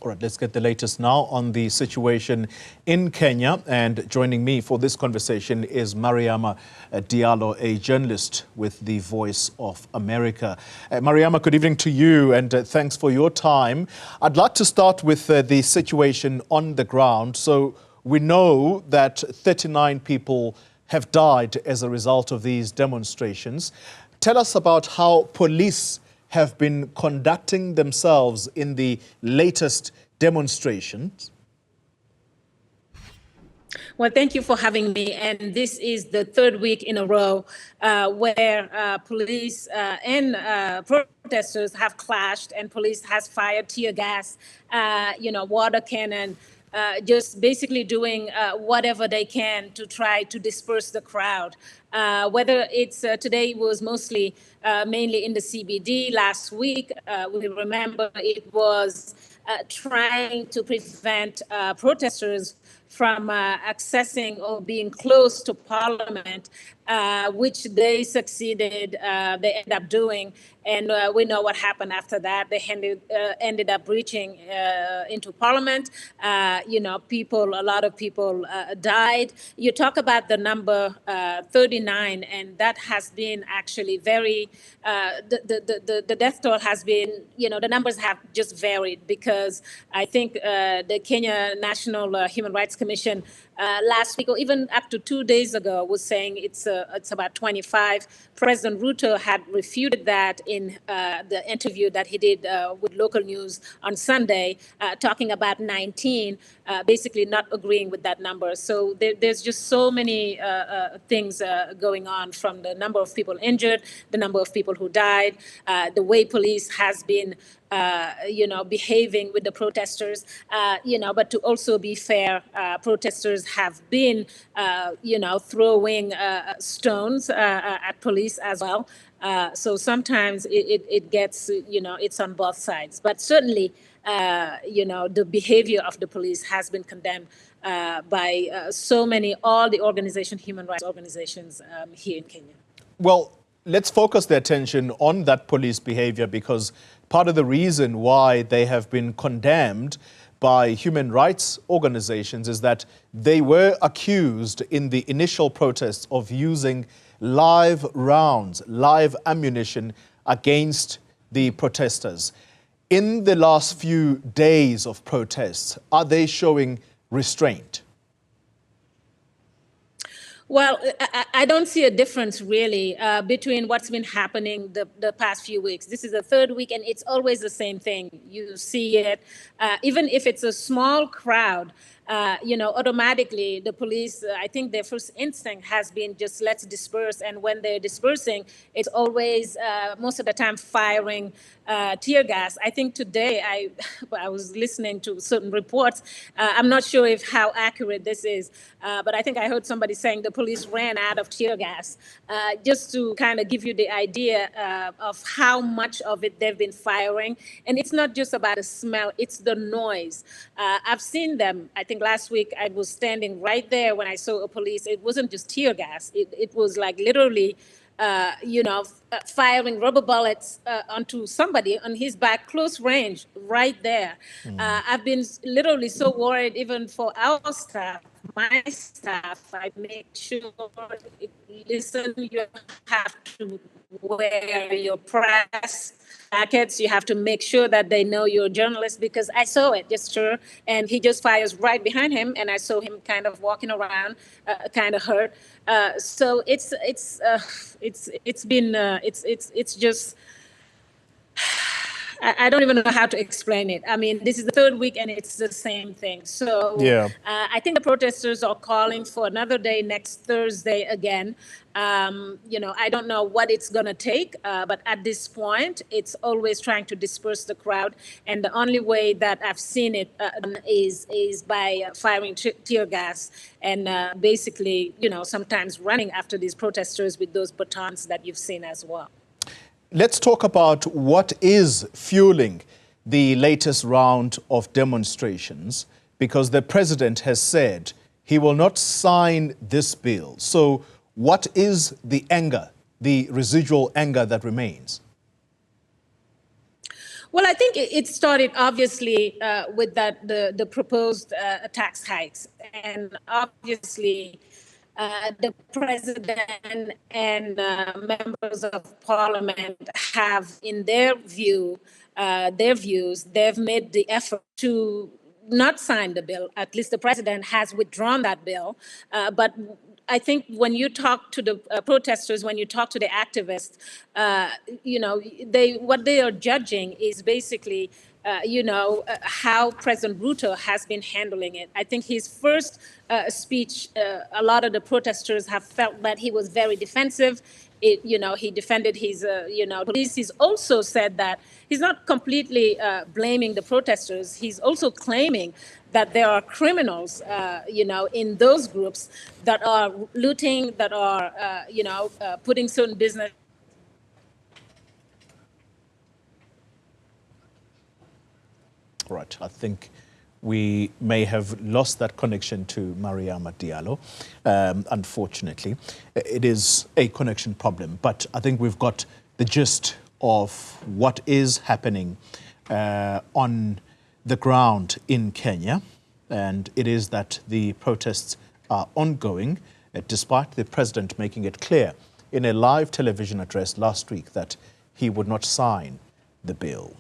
All right, let's get the latest now on the situation in Kenya. And joining me for this conversation is Mariama Diallo, a journalist with the Voice of America. Mariama, good evening to you, and thanks for your time. I'd like to start with the situation on the ground. So we know that 39 people have died as a result of these demonstrations. Tell us about how police have been conducting themselves in the latest demonstrations. Well, thank you for having me. And this is the third week in a row where police and protesters have clashed, and police has fired tear gas, water cannon, just basically doing whatever they can to try to disperse the crowd. Whether it's today was mostly mainly in the CBD. Last week, we remember it was trying to prevent protesters from accessing or being close to Parliament, which they succeeded. They ended up doing, and we know what happened after that. They ended up breaching into Parliament. A lot of people died. You talk about the number 39, and that has been actually very. The death toll has been, the numbers have just varied, because I think the Kenya National Human Rights Commission last week, or even up to 2 days ago, was saying it's about 25. President Ruto had refuted that in the interview that he did with local news on Sunday, talking about 19, basically not agreeing with that number. So there's just so many things going on, from the number of people injured, the number of people who died, the way police has been behaving with the protesters, but to also be fair, protesters have been, throwing stones at police as well. So sometimes it gets, it's on both sides. But certainly, the behavior of the police has been condemned by all the human rights organizations here in Kenya. Well, let's focus the attention on that police behavior, because part of the reason why they have been condemned by human rights organizations is that they were accused in the initial protests of using live rounds, live ammunition against the protesters. In the last few days of protests, are they showing restraint? Well, I don't see a difference really between what's been happening the past few weeks. This is the third week, and it's always the same thing. You see it, even if it's a small crowd, automatically the police, I think their first instinct has been just let's disperse. And when they're dispersing, it's always, most of the time, firing tear gas. I think today I was listening to certain reports. I'm not sure how accurate this is, but I think I heard somebody saying the police ran out of tear gas, just to kind of give you the idea of how much of it they've been firing. And it's not just about the smell, it's the noise. I've seen them. I think last week I was standing right there when I saw a police. It wasn't just tear gas. It was like literally, firing rubber bullets onto somebody on his back, close range, right there. I've been literally so worried, even for our staff, my staff. I make sure, listen, you have to wear your press jackets. You have to make sure that they know you're a journalist, because I saw it, just sure. And he just fires right behind him, and I saw him kind of walking around, kind of hurt. So it's just. I don't even know how to explain it. I mean, this is the third week and it's the same thing. So yeah. I think the protesters are calling for another day next Thursday again. I don't know what it's going to take, but at this point, it's always trying to disperse the crowd. And the only way that I've seen it is by firing tear gas and basically, sometimes running after these protesters with those batons that you've seen as well. Let's talk about what is fueling the latest round of demonstrations, because the president has said he will not sign this bill. So what is the anger, the residual anger that remains? Well, I think it started obviously with the proposed tax hikes, and obviously the president and members of parliament have, in their views, they've made the effort to not sign the bill. At least the president has withdrawn that bill, but I think when you talk to the protesters, when you talk to the activists, what they are judging is basically, how President Ruto has been handling it. I think his first speech, a lot of the protesters have felt that he was very defensive. He defended his, police. He's also said that he's not completely blaming the protesters. He's also claiming that there are criminals, in those groups that are looting, that are, putting certain business. Right. I think we may have lost that connection to Mariama Diallo, unfortunately. It is a connection problem, but I think we've got the gist of what is happening on the ground in Kenya, and it is that the protests are ongoing, despite the president making it clear in a live television address last week that he would not sign the bill.